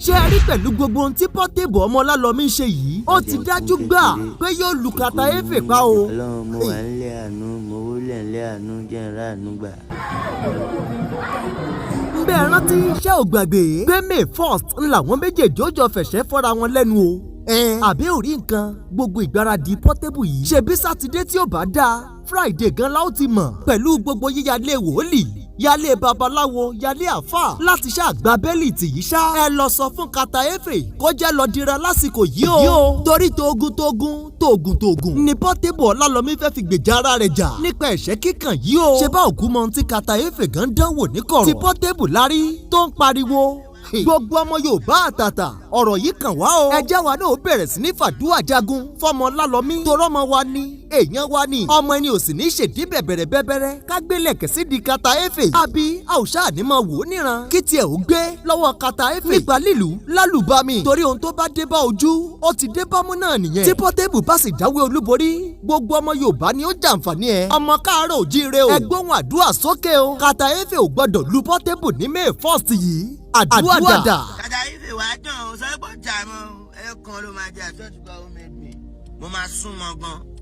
ṣé ẹ rí pẹ̀lú gbogbo ohun tí Portable ọmọ Olalomi ń ṣe yìí ó ti dájú gbà pé yóò lu kata efe pa o. Ọlọ́run mo wà nílé àánú mo wúlẹ̀ nílé àánú jẹ́ ìrà àánú gbà. bẹ́ẹ̀ rántí ṣé ò gbàgbé pé May 1st làwọn méjèèjì ó jọ fẹ̀ṣẹ̀ fọ́ra wọn lẹ́nu o. àbí ò rí nǹkan gbogbo ìgbáradì Portable yìí ṣebí sátidé tí ó bá dáa Friday gan la ó ti mọ̀ pẹ̀lú gbogbo yíyalé wòlíì yálé babaláwo yálé àfà láti ṣàgbà bẹ́lí tì yí ṣá. ẹ lọ sọ fún kata efe kó jẹ́ lọ dira lásìkò yìí o. torí tógun ni Portable Olalomi fẹ́ fi gbèjà ara rẹ̀ jà nípa ẹ̀ṣẹ̀ kíkàn yìí o. ṣé bá òkú mọ ti kata efe gan dánwò ní kọ̀rọ̀ tí Portable lárí tó ń pariwo. gbogbo ọmọ Yorùbá àtàtà ọ̀rọ̀ yìí kàn wá o. ẹjẹ́ wa náà ó bẹ̀rẹ̀ sí ní fàdúrà jagun fọmọ Olalomi torọ́mọ wa ni èèyàn wa ni ọmọ ẹni ò sì ní ṣèdí bẹ̀bẹ̀rẹ̀ bẹ́bẹ́rẹ́ kágbélẹ̀kẹ̀ sí di kata efe. àbí a ò ṣáà ní máa wò ó níran kí tiẹ̀ ó gbé lọ́wọ́ kata efe. nípa lílù lálùbami torí ohun tó bá dé bá ojú ó ti dé bámú náà nìyẹn. tí Portable bá sì jáwé olúborí gbogbo ọmọ Yorùbá ni ó jàǹfààní ẹ̀. ọmọ káàárọ̀ òjíire o ẹgbóhùn àdúrà sókè o. kata efe ò gbọdọ̀ lu Portable ní May 1st yìí. Adua dada. Kata efe wàá dán o sọ pé jà mọ́ ẹ kan ló máa jẹ àtúntò gba omi ẹ̀gbìn mo máa sún mọ́ gan.